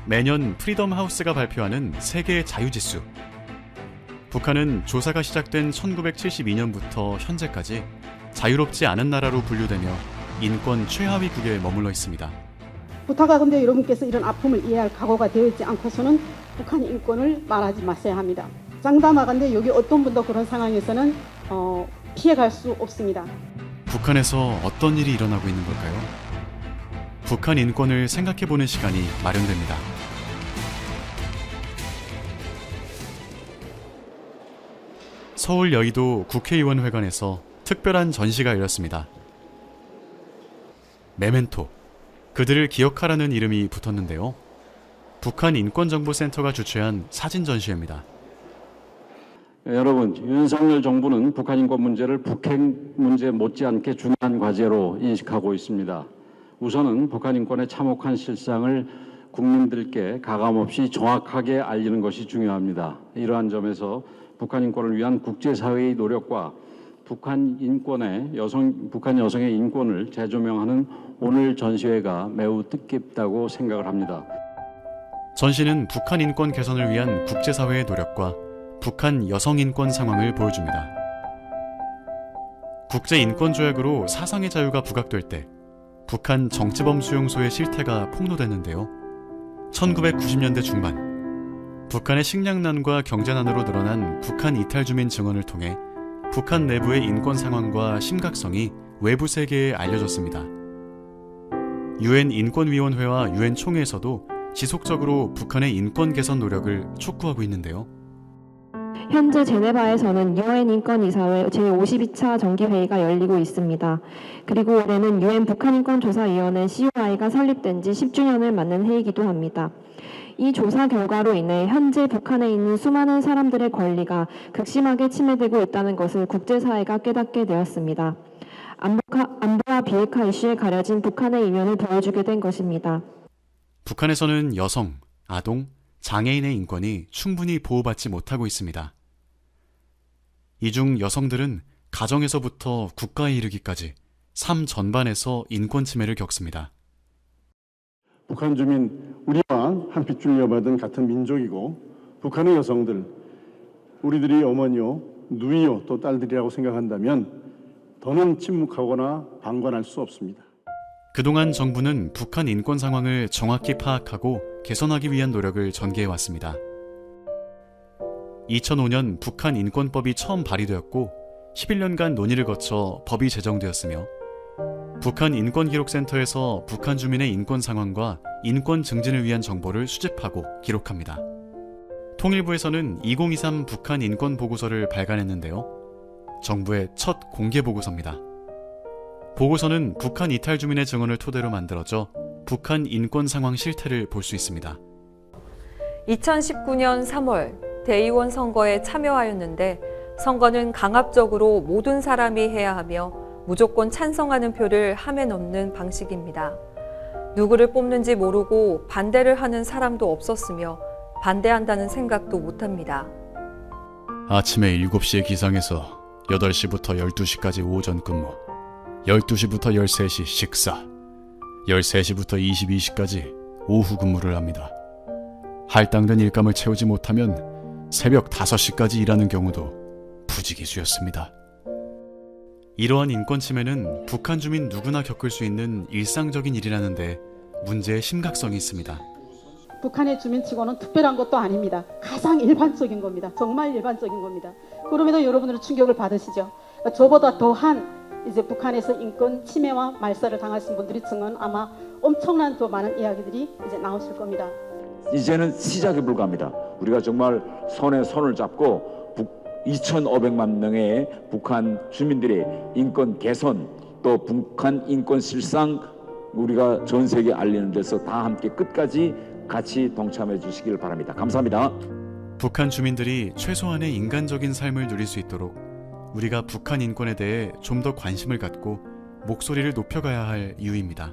매년 프리덤 하우스가 발표하는 세계 자유지수. 북한은 조사가 시작된 1972년부터 현재까지 자유롭지 않은 나라로 분류되며 인권 최하위국에 머물러 있습니다. 부탁하 근데 여러분께서 이런 아픔을 이해할 각오가 되어 있지 않고서는 북한 인권을 말하지 마셔야 합니다. 장담하건대 여기 어떤 분도 그런 상황에서는 피해갈 수 없습니다. 북한에서 어떤 일이 일어나고 있는 걸까요? 북한 인권을 생각해보는 시간이 마련됩니다. 서울 여의도 국회의원회관에서 특별한 전시가 열렸습니다. 메멘토, 그들을 기억하라는 이름이 붙었는데요. 북한 인권정보센터가 주최한 사진 전시회입니다. 여러분, 윤석열 정부는 북한 인권 문제를 북핵 문제 못지않게 중요한 과제로 인식하고 있습니다. 우선은 북한 인권의 참혹한 실상을 국민들께 가감없이 정확하게 알리는 것이 중요합니다. 이러한 점에서 북한 인권을 위한 국제사회의 노력과 북한 여성의 인권을 재조명하는 오늘 전시회가 매우 뜻깊다고 생각을 합니다. 전시는 북한 인권 개선을 위한 국제사회의 노력과 북한 여성 인권 상황을 보여줍니다. 국제인권조약으로 사상의 자유가 부각될 때 북한 정치범 수용소의 실태가 폭로됐는데요. 1990년대 중반, 북한의 식량난과 경제난으로 늘어난 북한 이탈 주민 증언을 통해 북한 내부의 인권 상황과 심각성이 외부 세계에 알려졌습니다. 유엔 인권위원회와 유엔 총회에서도 지속적으로 북한의 인권 개선 노력을 촉구하고 있는데요. 현재 제네바에서는 유엔 인권이사회 제52차 정기회의가 열리고 있습니다. 그리고 올해는 유엔 북한인권조사위원회 COI가 설립된 지 10주년을 맞는 해이기도 합니다. 이 조사 결과로 인해 현재 북한에 있는 수많은 사람들의 권리가 극심하게 침해되고 있다는 것을 국제사회가 깨닫게 되었습니다. 안보와 비핵화 이슈에 가려진 북한의 이면을 보여주게 된 것입니다. 북한에서는 여성, 아동, 장애인의 인권이 충분히 보호받지 못하고 있습니다. 이 중 여성들은 가정에서부터 국가에 이르기까지 삶 전반에서 인권 침해를 겪습니다. 북한 주민, 우리와 한 핏줄 이어받은 같은 민족이고 북한의 여성들, 우리들이 어머니요, 누이요, 또 딸들이라고 생각한다면 더는 침묵하거나 방관할 수 없습니다. 그동안 정부는 북한 인권 상황을 정확히 파악하고 개선하기 위한 노력을 전개해왔습니다. 2005년 북한 인권법이 처음 발의되었고 11년간 논의를 거쳐 법이 제정되었으며 북한 인권기록센터에서 북한 주민의 인권 상황과 인권 증진을 위한 정보를 수집하고 기록합니다. 통일부에서는 2023 북한 인권 보고서를 발간했는데요. 정부의 첫 공개 보고서입니다. 보고서는 북한 이탈 주민의 증언을 토대로 만들어져 북한 인권 상황 실태를 볼 수 있습니다. 2019년 3월 대의원 선거에 참여하였는데 선거는 강압적으로 모든 사람이 해야 하며 무조건 찬성하는 표를 함에 넣는 방식입니다. 누구를 뽑는지 모르고 반대를 하는 사람도 없었으며 반대한다는 생각도 못합니다. 아침에 7시에 기상해서 8시부터 12시까지 오전 근무, 12시부터 13시 식사, 13시부터 22시까지 오후 근무를 합니다. 할당된 일감을 채우지 못하면 새벽 5시까지 일하는 경우도 부지기수였습니다. 이러한 인권 침해는 북한 주민 누구나 겪을 수 있는 일상적인 일이라는데 문제의 심각성이 있습니다. 북한의 주민치고는 특별한 것도 아닙니다. 가장 일반적인 겁니다. 정말 일반적인 겁니다. 그럼에도 여러분들은 충격을 받으시죠. 저보다 더한 이제 북한에서 인권 침해와 말살을 당하신 분들이 증언 아마 엄청난 더 많은 이야기들이 이제 나오실 겁니다. 이제는 시작에 불과합니다. 우리가 정말 손에 손을 잡고 2,500만 명의 북한 주민들의 인권 개선 또 북한 인권 실상 우리가 전 세계에 알리는 데서 다 함께 끝까지 같이 동참해 주시길 바랍니다. 감사합니다. 북한 주민들이 최소한의 인간적인 삶을 누릴 수 있도록 우리가 북한 인권에 대해 좀 더 관심을 갖고 목소리를 높여가야 할 이유입니다.